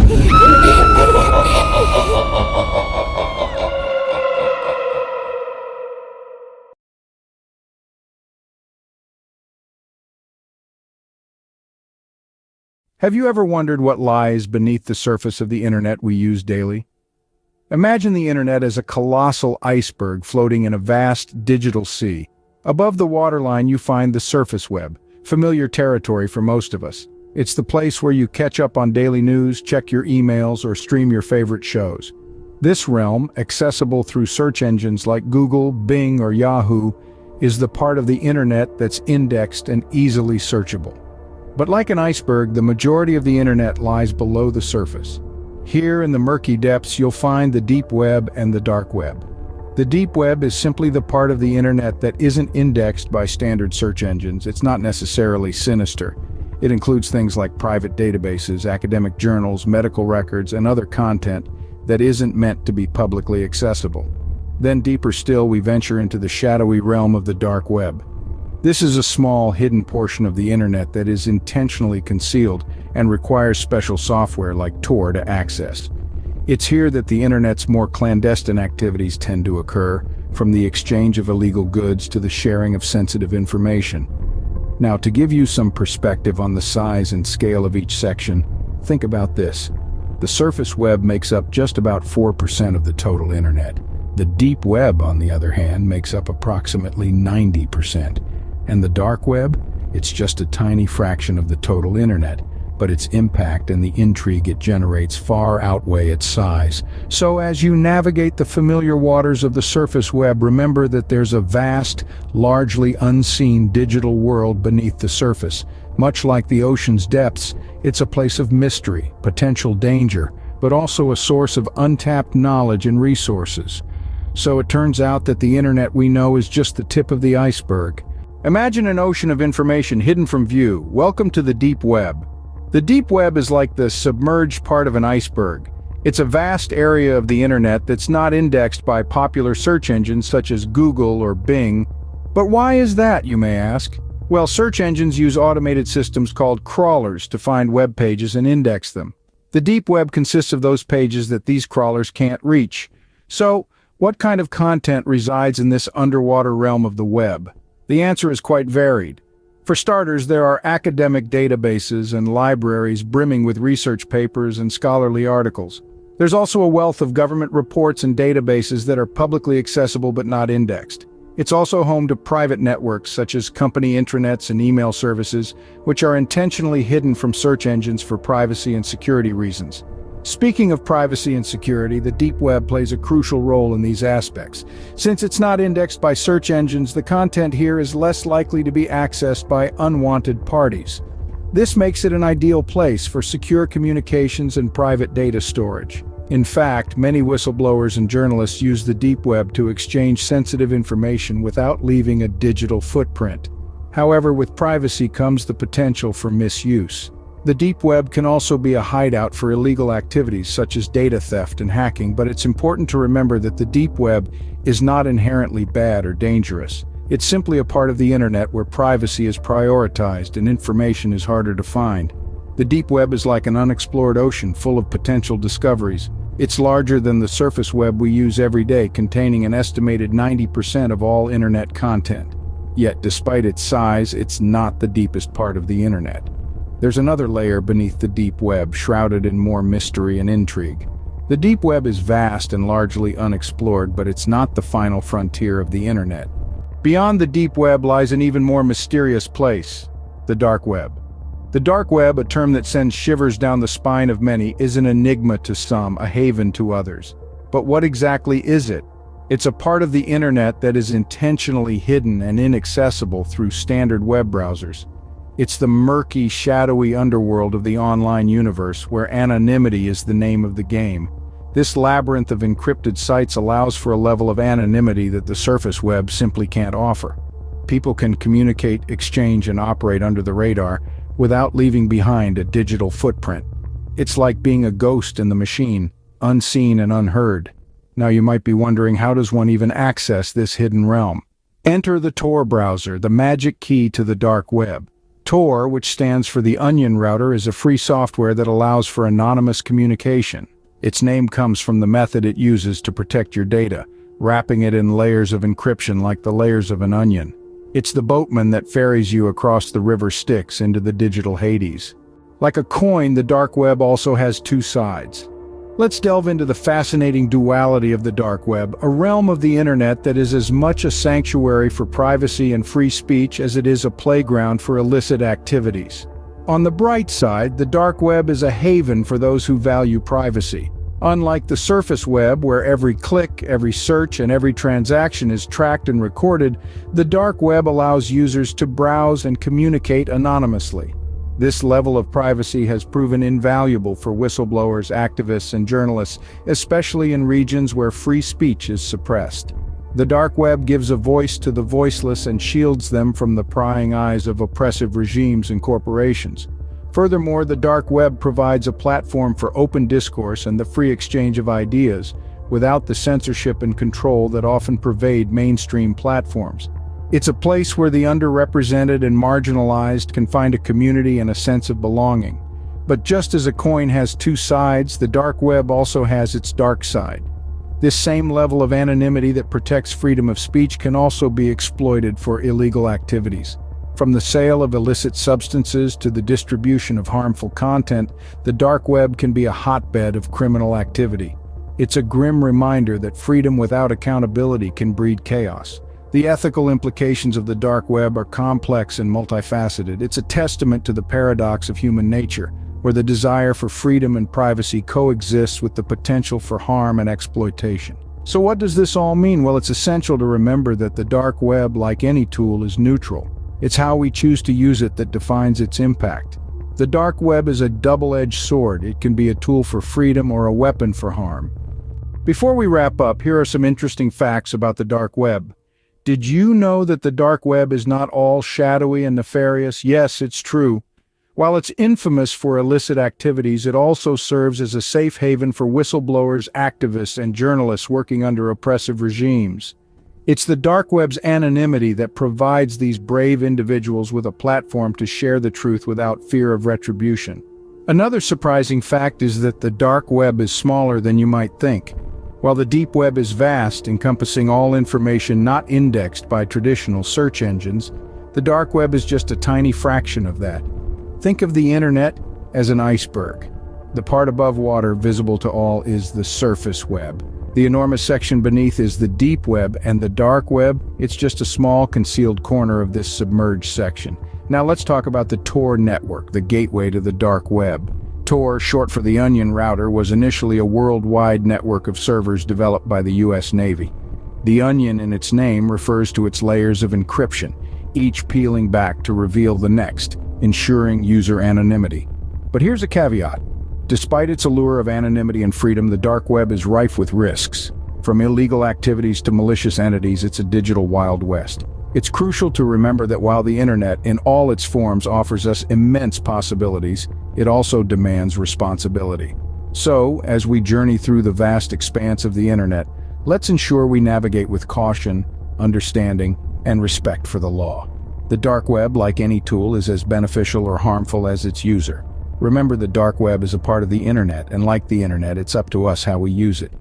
Have you ever wondered what lies beneath the surface of the internet we use daily? Imagine the internet as a colossal iceberg floating in a vast digital sea. Above the waterline you find the surface web, familiar territory for most of us. It's the place where you catch up on daily news, check your emails, or stream your favorite shows. This realm, accessible through search engines like Google, Bing, or Yahoo, is the part of the internet that's indexed and easily searchable. But like an iceberg, the majority of the internet lies below the surface. Here in the murky depths, you'll find the deep web and the dark web. The deep web is simply the part of the internet that isn't indexed by standard search engines. It's not necessarily sinister. It includes things like private databases, academic journals, medical records, and other content that isn't meant to be publicly accessible. Then deeper still, we venture into the shadowy realm of the dark web. This is a small, hidden portion of the internet that is intentionally concealed and requires special software like Tor to access. It's here that the internet's more clandestine activities tend to occur, from the exchange of illegal goods to the sharing of sensitive information. Now, to give you some perspective on the size and scale of each section, think about this. The surface web makes up just about 4% of the total internet. The deep web, on the other hand, makes up approximately 90%. And the dark web? It's just a tiny fraction of the total internet, but its impact and the intrigue it generates far outweigh its size. So as you navigate the familiar waters of the surface web, remember that there's a vast, largely unseen digital world beneath the surface. Much like the ocean's depths, it's a place of mystery, potential danger, but also a source of untapped knowledge and resources. So it turns out that the internet we know is just the tip of the iceberg. Imagine an ocean of information hidden from view. Welcome to the deep web. The deep web is like the submerged part of an iceberg. It's a vast area of the internet that's not indexed by popular search engines such as Google or Bing. But why is that, you may ask? Well, search engines use automated systems called crawlers to find web pages and index them. The deep web consists of those pages that these crawlers can't reach. So, what kind of content resides in this underwater realm of the web? The answer is quite varied. For starters, there are academic databases and libraries brimming with research papers and scholarly articles. There's also a wealth of government reports and databases that are publicly accessible but not indexed. It's also home to private networks such as company intranets and email services, which are intentionally hidden from search engines for privacy and security reasons. Speaking of privacy and security, the deep web plays a crucial role in these aspects. Since it's not indexed by search engines, the content here is less likely to be accessed by unwanted parties. This makes it an ideal place for secure communications and private data storage. In fact, many whistleblowers and journalists use the deep web to exchange sensitive information without leaving a digital footprint. However, with privacy comes the potential for misuse. The deep web can also be a hideout for illegal activities such as data theft and hacking, but it's important to remember that the deep web is not inherently bad or dangerous. It's simply a part of the internet where privacy is prioritized and information is harder to find. The deep web is like an unexplored ocean full of potential discoveries. It's larger than the surface web we use every day, containing an estimated 90% of all internet content. Yet, despite its size, it's not the deepest part of the internet. There's another layer beneath the deep web, shrouded in more mystery and intrigue. The deep web is vast and largely unexplored, but it's not the final frontier of the internet. Beyond the deep web lies an even more mysterious place, the dark web. The dark web, a term that sends shivers down the spine of many, is an enigma to some, a haven to others. But what exactly is it? It's a part of the internet that is intentionally hidden and inaccessible through standard web browsers. It's the murky, shadowy underworld of the online universe where anonymity is the name of the game. This labyrinth of encrypted sites allows for a level of anonymity that the surface web simply can't offer. People can communicate, exchange, and operate under the radar without leaving behind a digital footprint. It's like being a ghost in the machine, unseen and unheard. Now you might be wondering, how does one even access this hidden realm? Enter the Tor browser, the magic key to the dark web. Tor, which stands for the Onion Router, is a free software that allows for anonymous communication. Its name comes from the method it uses to protect your data, wrapping it in layers of encryption like the layers of an onion. It's the boatman that ferries you across the river Styx into the digital Hades. Like a coin, the dark web also has two sides. Let's delve into the fascinating duality of the dark web, a realm of the internet that is as much a sanctuary for privacy and free speech as it is a playground for illicit activities. On the bright side, the dark web is a haven for those who value privacy. Unlike the surface web, where every click, every search, and every transaction is tracked and recorded, the dark web allows users to browse and communicate anonymously. This level of privacy has proven invaluable for whistleblowers, activists, and journalists, especially in regions where free speech is suppressed. The dark web gives a voice to the voiceless and shields them from the prying eyes of oppressive regimes and corporations. Furthermore, the dark web provides a platform for open discourse and the free exchange of ideas, without the censorship and control that often pervade mainstream platforms. It's a place where the underrepresented and marginalized can find a community and a sense of belonging. But just as a coin has two sides, the dark web also has its dark side. This same level of anonymity that protects freedom of speech can also be exploited for illegal activities. From the sale of illicit substances to the distribution of harmful content, the dark web can be a hotbed of criminal activity. It's a grim reminder that freedom without accountability can breed chaos. The ethical implications of the dark web are complex and multifaceted. It's a testament to the paradox of human nature, where the desire for freedom and privacy coexists with the potential for harm and exploitation. So what does this all mean? Well, it's essential to remember that the dark web, like any tool, is neutral. It's how we choose to use it that defines its impact. The dark web is a double-edged sword. It can be a tool for freedom or a weapon for harm. Before we wrap up, here are some interesting facts about the dark web. Did you know that the dark web is not all shadowy and nefarious? Yes, it's true. While it's infamous for illicit activities, it also serves as a safe haven for whistleblowers, activists, and journalists working under oppressive regimes. It's the dark web's anonymity that provides these brave individuals with a platform to share the truth without fear of retribution. Another surprising fact is that the dark web is smaller than you might think. While the deep web is vast, encompassing all information not indexed by traditional search engines, the dark web is just a tiny fraction of that. Think of the internet as an iceberg. The part above water, visible to all, is the surface web. The enormous section beneath is the deep web, and the dark web, it's just a small concealed corner of this submerged section. Now let's talk about the Tor network, the gateway to the dark web. Tor, short for the Onion Router, was initially a worldwide network of servers developed by the US Navy. The onion in its name refers to its layers of encryption, each peeling back to reveal the next, ensuring user anonymity. But here's a caveat. Despite its allure of anonymity and freedom, the dark web is rife with risks. From illegal activities to malicious entities, it's a digital Wild West. It's crucial to remember that while the internet, in all its forms, offers us immense possibilities, it also demands responsibility. So, as we journey through the vast expanse of the internet, let's ensure we navigate with caution, understanding, and respect for the law. The dark web, like any tool, is as beneficial or harmful as its user. Remember, the dark web is a part of the internet, and like the internet, it's up to us how we use it.